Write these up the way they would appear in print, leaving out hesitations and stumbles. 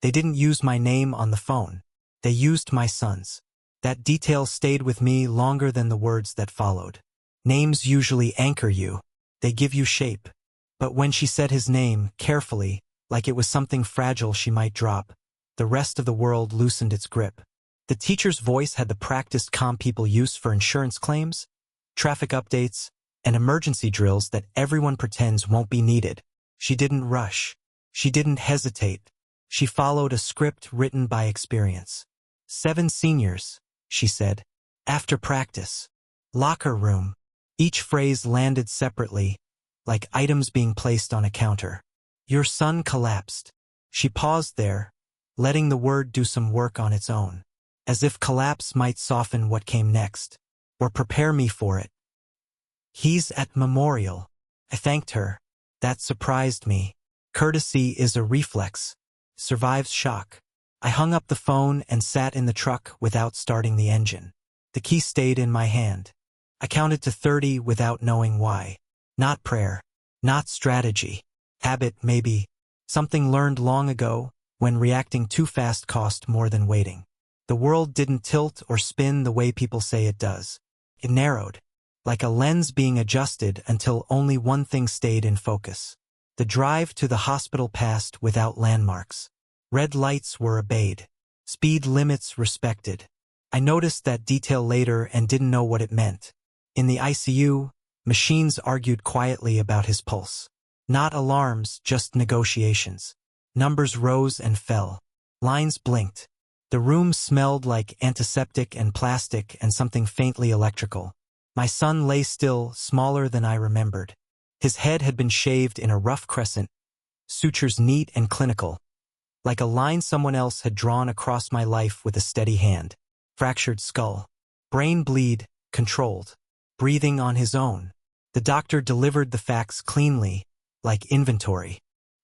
They didn't use my name on the phone. They used my son's. That detail stayed with me longer than the words that followed. Names usually anchor you. They give you shape. But when she said his name, carefully, like it was something fragile she might drop, the rest of the world loosened its grip. The teacher's voice had the practiced calm people use for insurance claims, traffic updates, and emergency drills that everyone pretends won't be needed. She didn't rush. She didn't hesitate. She followed a script written by experience. 7 seniors, she said. After practice. Locker room. Each phrase landed separately, like items being placed on a counter. Your son collapsed. She paused there, letting the word do some work on its own, as if collapse might soften what came next, or prepare me for it. He's at memorial. I thanked her. That surprised me. Courtesy is a reflex. Survives shock. I hung up the phone and sat in the truck without starting the engine. The key stayed in my hand. I counted to 30 without knowing why. Not prayer. Not strategy. Habit, maybe. Something learned long ago, when reacting too fast cost more than waiting. The world didn't tilt or spin the way people say it does. It narrowed, like a lens being adjusted until only one thing stayed in focus. The drive to the hospital passed without landmarks. Red lights were obeyed. Speed limits respected. I noticed that detail later and didn't know what it meant. In the ICU, machines argued quietly about his pulse. Not alarms, just negotiations. Numbers rose and fell. Lines blinked. The room smelled like antiseptic and plastic and something faintly electrical. My son lay still, smaller than I remembered. His head had been shaved in a rough crescent, sutures neat and clinical, like a line someone else had drawn across my life with a steady hand. Fractured skull. Brain bleed, controlled. Breathing on his own. The doctor delivered the facts cleanly, like inventory.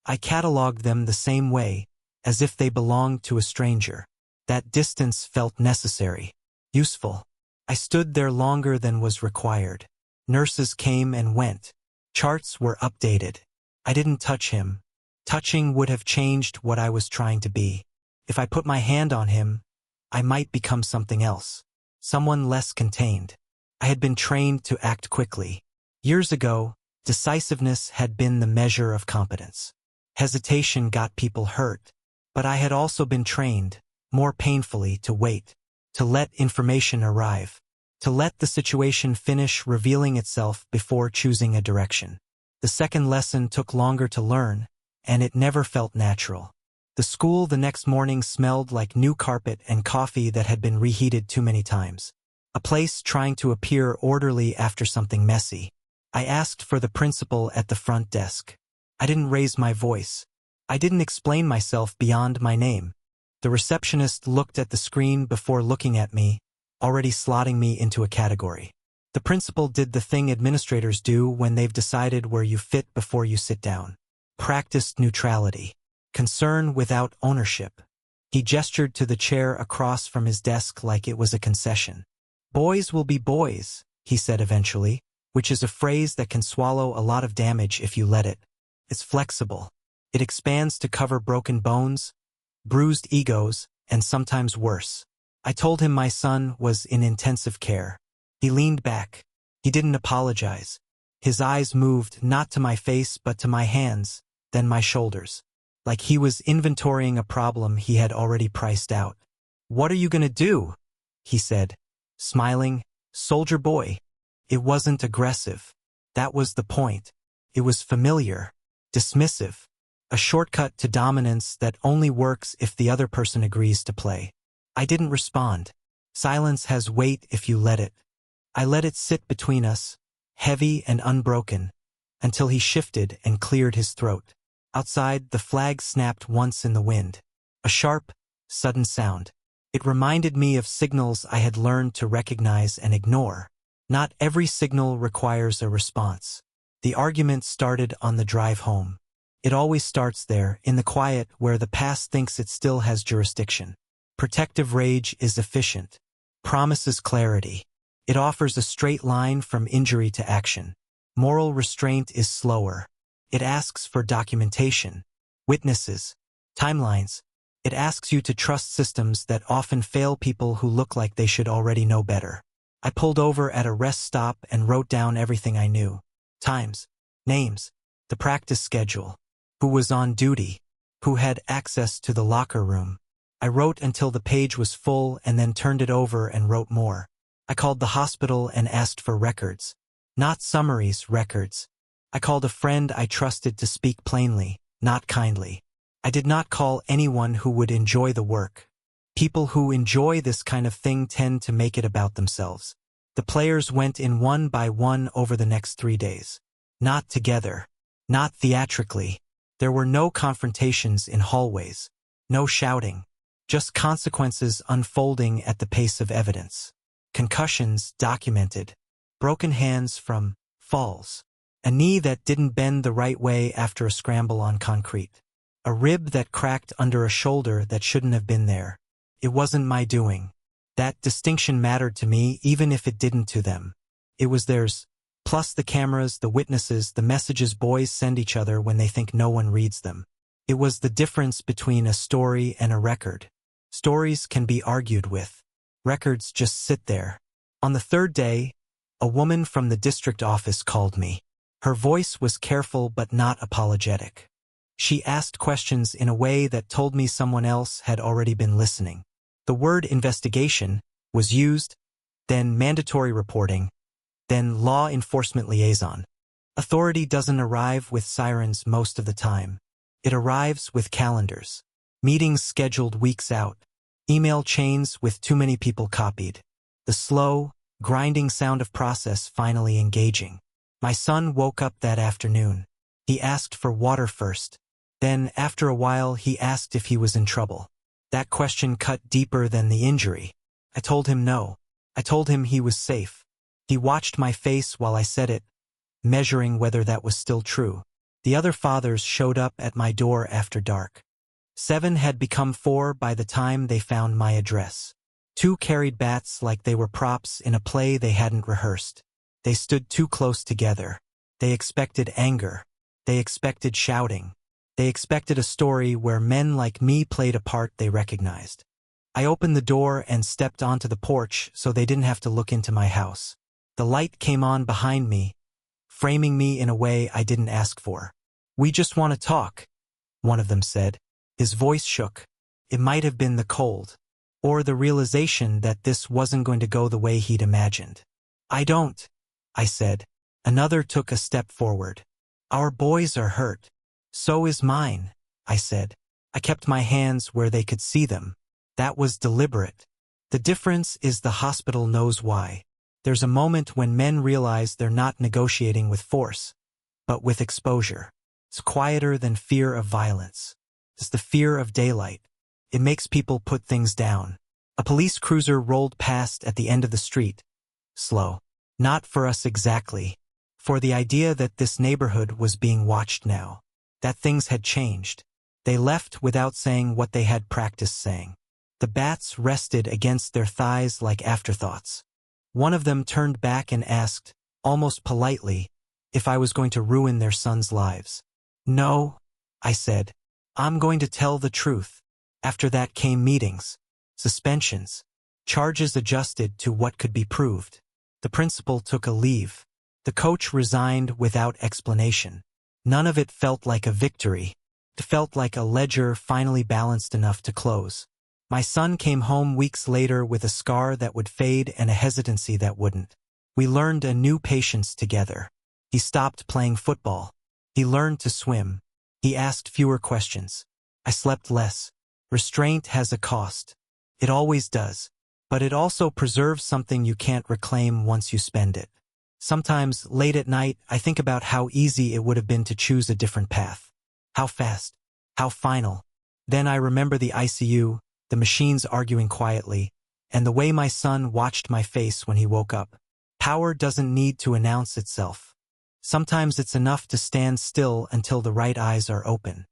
I cataloged them the same way, as if they belonged to a stranger. That distance felt necessary. Useful. I stood there longer than was required. Nurses came and went. Charts were updated. I didn't touch him. Touching would have changed what I was trying to be. If I put my hand on him, I might become something else. Someone less contained. I had been trained to act quickly. Years ago, decisiveness had been the measure of competence. Hesitation got people hurt. But I had also been trained, more painfully, to wait. To let information arrive. To let the situation finish revealing itself before choosing a direction. The second lesson took longer to learn, and it never felt natural. The school the next morning smelled like new carpet and coffee that had been reheated too many times. A place trying to appear orderly after something messy. I asked for the principal at the front desk. I didn't raise my voice. I didn't explain myself beyond my name. The receptionist looked at the screen before looking at me, already slotting me into a category. The principal did the thing administrators do when they've decided where you fit before you sit down. Practiced neutrality. Concern without ownership. He gestured to the chair across from his desk like it was a concession. Boys will be boys, he said eventually, which is a phrase that can swallow a lot of damage if you let it. It's flexible. It expands to cover broken bones, bruised egos, and sometimes worse. I told him my son was in intensive care. He leaned back. He didn't apologize. His eyes moved not to my face but to my hands, then my shoulders. Like he was inventorying a problem he had already priced out. What are you gonna do? He said, smiling. Soldier boy. It wasn't aggressive. That was the point. It was familiar. Dismissive. A shortcut to dominance that only works if the other person agrees to play. I didn't respond. Silence has weight if you let it. I let it sit between us, heavy and unbroken, until he shifted and cleared his throat. Outside, the flag snapped once in the wind. A sharp, sudden sound. It reminded me of signals I had learned to recognize and ignore. Not every signal requires a response. The argument started on the drive home. It always starts there, in the quiet where the past thinks it still has jurisdiction. Protective rage is efficient. Promises clarity. It offers a straight line from injury to action. Moral restraint is slower. It asks for documentation, witnesses, timelines. It asks you to trust systems that often fail people who look like they should already know better. I pulled over at a rest stop and wrote down everything I knew. Times, names, the practice schedule, who was on duty, who had access to the locker room. I wrote until the page was full and then turned it over and wrote more. I called the hospital and asked for records. Not summaries, records. I called a friend I trusted to speak plainly, not kindly. I did not call anyone who would enjoy the work. People who enjoy this kind of thing tend to make it about themselves. The players went in one by one over the next 3 days. Not together. Not theatrically. There were no confrontations in hallways. No shouting. Just consequences unfolding at the pace of evidence. Concussions documented. Broken hands from falls. A knee that didn't bend the right way after a scramble on concrete. A rib that cracked under a shoulder that shouldn't have been there. It wasn't my doing. That distinction mattered to me even if it didn't to them. It was theirs. Plus the cameras, the witnesses, the messages boys send each other when they think no one reads them. It was the difference between a story and a record. Stories can be argued with. Records just sit there. On the third day, a woman from the district office called me. Her voice was careful but not apologetic. She asked questions in a way that told me someone else had already been listening. The word investigation was used, then mandatory reporting, then law enforcement liaison. Authority doesn't arrive with sirens most of the time. It arrives with calendars. Meetings scheduled weeks out. Email chains with too many people copied. The slow, grinding sound of process finally engaging. My son woke up that afternoon. He asked for water first. Then, after a while, he asked if he was in trouble. That question cut deeper than the injury. I told him no. I told him he was safe. He watched my face while I said it, measuring whether that was still true. The other fathers showed up at my door after dark. 7 had become 4 by the time they found my address. 2 carried bats like they were props in a play they hadn't rehearsed. They stood too close together. They expected anger. They expected shouting. They expected a story where men like me played a part they recognized. I opened the door and stepped onto the porch so they didn't have to look into my house. The light came on behind me, framing me in a way I didn't ask for. "We just want to talk," one of them said. His voice shook. It might have been the cold, or the realization that this wasn't going to go the way he'd imagined. "I don't," I said. Another took a step forward. "Our boys are hurt." "So is mine," I said. I kept my hands where they could see them. That was deliberate. The difference is the hospital knows why. There's a moment when men realize they're not negotiating with force, but with exposure. It's quieter than fear of violence. It's the fear of daylight. It makes people put things down. A police cruiser rolled past at the end of the street. Slow. Not for us exactly. For the idea that this neighborhood was being watched now. That things had changed. They left without saying what they had practiced saying. The bats rested against their thighs like afterthoughts. One of them turned back and asked, almost politely, if I was going to ruin their sons' lives. "No," I said. "I'm going to tell the truth." After that came meetings, suspensions, charges adjusted to what could be proved. The principal took a leave. The coach resigned without explanation. None of it felt like a victory. It felt like a ledger finally balanced enough to close. My son came home weeks later with a scar that would fade and a hesitancy that wouldn't. We learned a new patience together. He stopped playing football. He learned to swim. He asked fewer questions. I slept less. Restraint has a cost. It always does. But it also preserves something you can't reclaim once you spend it. Sometimes, late at night, I think about how easy it would have been to choose a different path. How fast. How final. Then I remember the ICU, the machines arguing quietly, and the way my son watched my face when he woke up. Power doesn't need to announce itself. Sometimes it's enough to stand still until the right eyes are open.